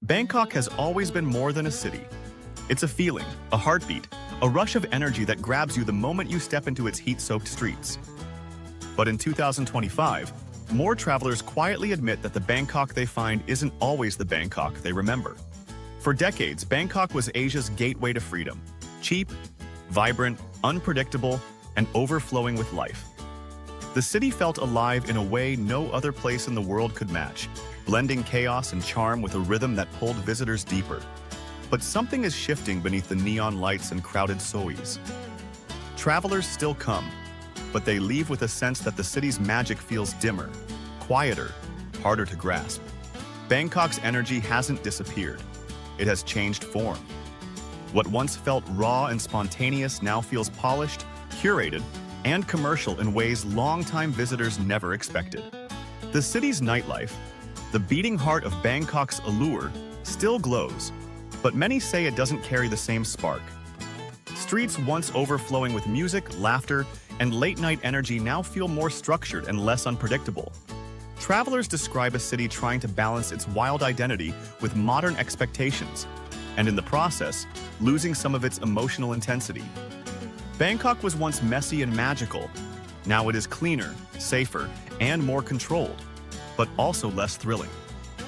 Bangkok has always been more than a city. It's a feeling, a heartbeat, a rush of energy that grabs you the moment you step into its heat-soaked streets. But in 2025, more travelers quietly admit that the Bangkok they find isn't always the Bangkok they remember. For decades, Bangkok was Asia's gateway to freedom. Cheap, vibrant, unpredictable, and overflowing with life. The city felt alive in a way no other place in the world could match, blending chaos and charm with a rhythm that pulled visitors deeper. But something is shifting beneath the neon lights and crowded sois. Travelers still come, but they leave with a sense that the city's magic feels dimmer, quieter, harder to grasp. Bangkok's energy hasn't disappeared. It has changed form. What once felt raw and spontaneous now feels polished, curated, and commercial in ways longtime visitors never expected. The city's nightlife, the beating heart of Bangkok's allure, still glows, but many say it doesn't carry the same spark. Streets once overflowing with music, laughter, and late-night energy now feel more structured and less unpredictable. Travelers describe a city trying to balance its wild identity with modern expectations, and in the process, losing some of its emotional intensity. Bangkok was once messy and magical. Now it is cleaner, safer, and more controlled, but also less thrilling.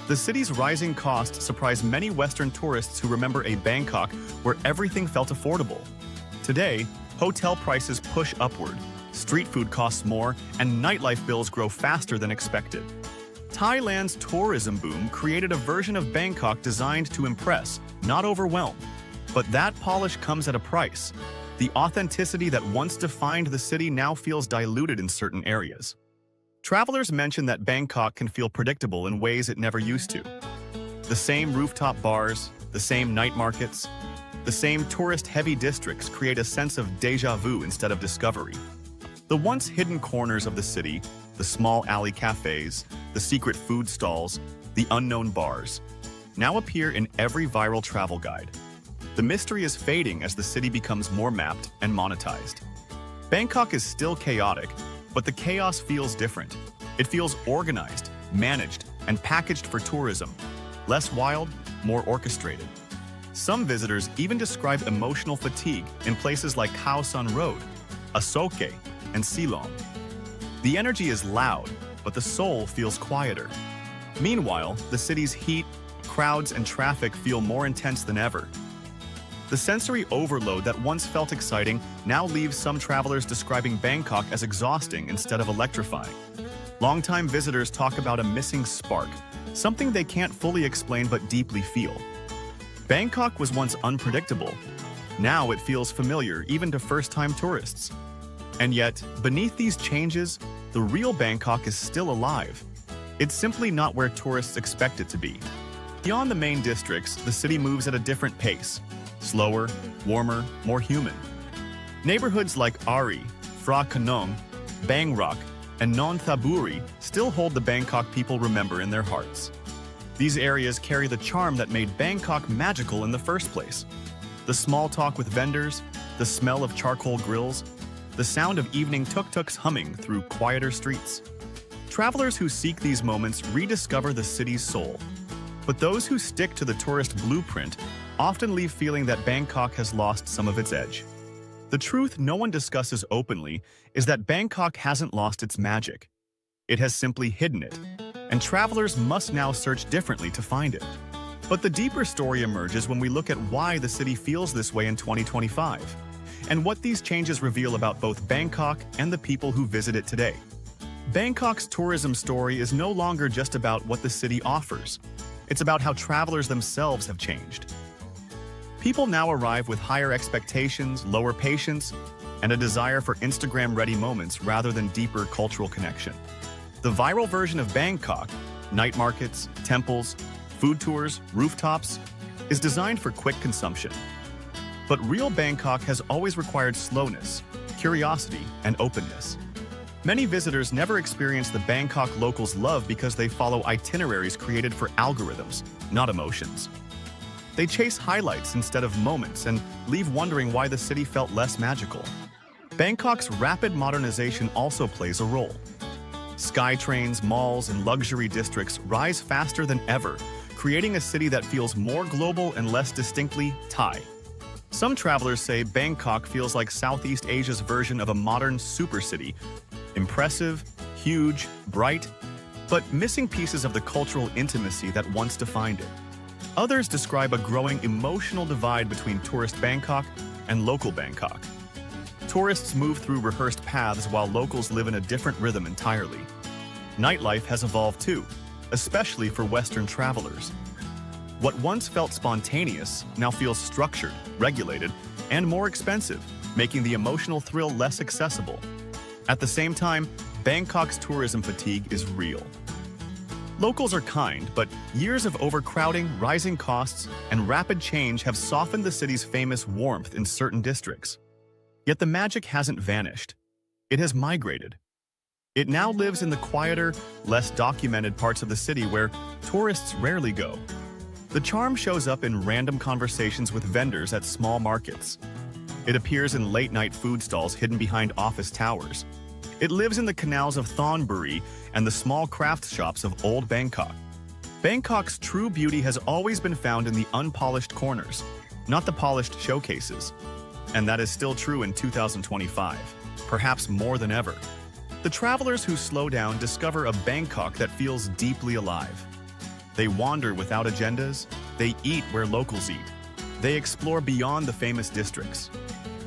The city's rising costs surprise many Western tourists who remember a Bangkok where everything felt affordable. Today, hotel prices push upward, street food costs more, and nightlife bills grow faster than expected. Thailand's tourism boom created a version of Bangkok designed to impress, not overwhelm. But that polish comes at a price. The authenticity that once defined the city now feels diluted in certain areas. Travelers mention that Bangkok can feel predictable in ways it never used to. The same rooftop bars, the same night markets, the same tourist-heavy districts create a sense of déjà vu instead of discovery. The once hidden corners of the city, the small alley cafes, the secret food stalls, the unknown bars, now appear in every viral travel guide. The mystery is fading as the city becomes more mapped and monetized. Bangkok is still chaotic, but the chaos feels different. It feels organized, managed, and packaged for tourism. Less wild, more orchestrated. Some visitors even describe emotional fatigue in places like Khao San Road, Asoke, and Silom. The energy is loud, but the soul feels quieter. Meanwhile, the city's heat, crowds, and traffic feel more intense than ever. The sensory overload that once felt exciting now leaves some travelers describing Bangkok as exhausting instead of electrifying. Longtime visitors talk about a missing spark, something they can't fully explain but deeply feel. Bangkok was once unpredictable. Now it feels familiar even to first-time tourists. And yet, beneath these changes, the real Bangkok is still alive. It's simply not where tourists expect it to be. Beyond the main districts, the city moves at a different pace. Slower, warmer, more human. Neighborhoods like Ari, Phra Kanong, Bang Rock, and Non Thaburi still hold the Bangkok people remember in their hearts. These areas carry the charm that made Bangkok magical in the first place. The small talk with vendors, the smell of charcoal grills, the sound of evening tuk-tuks humming through quieter streets. Travelers who seek these moments rediscover the city's soul. But those who stick to the tourist blueprint often leave feeling that Bangkok has lost some of its edge. The truth no one discusses openly is that Bangkok hasn't lost its magic. It has simply hidden it, and travelers must now search differently to find it. But the deeper story emerges when we look at why the city feels this way in 2025, and what these changes reveal about both Bangkok and the people who visit it today. Bangkok's tourism story is no longer just about what the city offers. It's about how travelers themselves have changed. People now arrive with higher expectations, lower patience, and a desire for Instagram-ready moments rather than deeper cultural connection. The viral version of Bangkok, night markets, temples, food tours, rooftops, is designed for quick consumption. But real Bangkok has always required slowness, curiosity, and openness. Many visitors never experience the Bangkok locals' love because they follow itineraries created for algorithms, not emotions. They chase highlights instead of moments and leave wondering why the city felt less magical. Bangkok's rapid modernization also plays a role. Skytrains, malls, and luxury districts rise faster than ever, creating a city that feels more global and less distinctly Thai. Some travelers say Bangkok feels like Southeast Asia's version of a modern supercity. Impressive, huge, bright, but missing pieces of the cultural intimacy that once defined it. Others describe a growing emotional divide between tourist Bangkok and local Bangkok. Tourists move through rehearsed paths while locals live in a different rhythm entirely. Nightlife has evolved too, especially for Western travelers. What once felt spontaneous now feels structured, regulated, and more expensive, making the emotional thrill less accessible. At the same time, Bangkok's tourism fatigue is real. Locals are kind, but years of overcrowding, rising costs, and rapid change have softened the city's famous warmth in certain districts. Yet the magic hasn't vanished. It has migrated. It now lives in the quieter, less documented parts of the city where tourists rarely go. The charm shows up in random conversations with vendors at small markets. It appears in late-night food stalls hidden behind office towers. It lives in the canals of Thonburi and the small craft shops of Old Bangkok. Bangkok's true beauty has always been found in the unpolished corners, not the polished showcases. And that is still true in 2025, perhaps more than ever. The travelers who slow down discover a Bangkok that feels deeply alive. They wander without agendas, they eat where locals eat. They explore beyond the famous districts.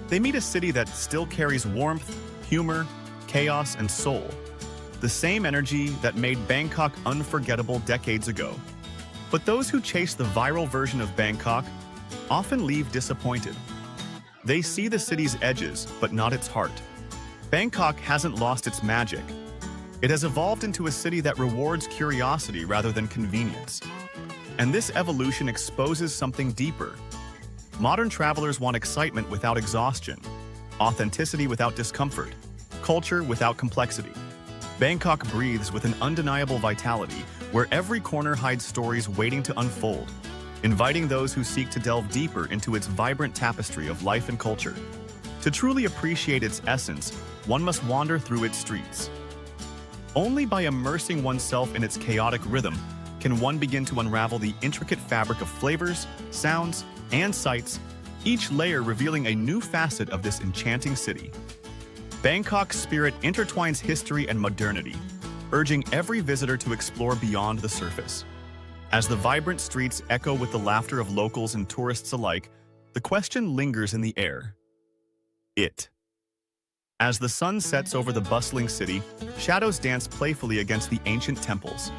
They meet a city that still carries warmth, humor, chaos, and soul. The same energy that made Bangkok unforgettable decades ago. But those who chase the viral version of Bangkok often leave disappointed. They see the city's edges, but not its heart. Bangkok hasn't lost its magic. It has evolved into a city that rewards curiosity rather than convenience. And this evolution exposes something deeper. Modern travelers want excitement without exhaustion, authenticity without discomfort, culture without complexity. Bangkok breathes with an undeniable vitality where every corner hides stories waiting to unfold, inviting those who seek to delve deeper into its vibrant tapestry of life and culture. To truly appreciate its essence, one must wander through its streets. Only by immersing oneself in its chaotic rhythm can one begin to unravel the intricate fabric of flavors, sounds, and sights, each layer revealing a new facet of this enchanting city. Bangkok's spirit intertwines history and modernity, urging every visitor to explore beyond the surface. As the vibrant streets echo with the laughter of locals and tourists alike, the question lingers in the air. As the sun sets over the bustling city, shadows dance playfully against the ancient temples.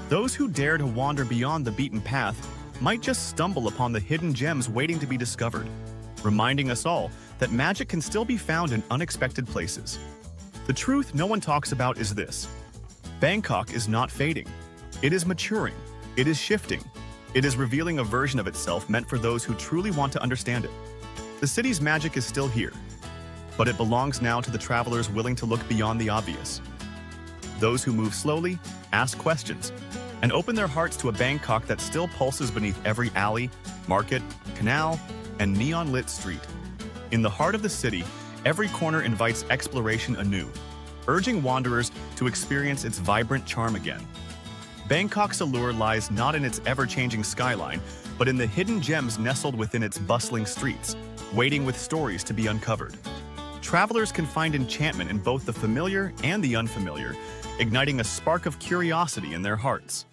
Those who dare to wander beyond the beaten path might just stumble upon the hidden gems waiting to be discovered, reminding us all that magic can still be found in unexpected places. The truth no one talks about is this: Bangkok is not fading. It is maturing. It is shifting. It is revealing a version of itself meant for those who truly want to understand it. The city's magic is still here, but it belongs now to the travelers willing to look beyond the obvious. Those who move slowly, ask questions, and open their hearts to a Bangkok that still pulses beneath every alley, market, canal, and neon-lit street. In the heart of the city, every corner invites exploration anew, urging wanderers to experience its vibrant charm again. Bangkok's allure lies not in its ever-changing skyline, but in the hidden gems nestled within its bustling streets, waiting with stories to be uncovered. Travelers can find enchantment in both the familiar and the unfamiliar, igniting a spark of curiosity in their hearts.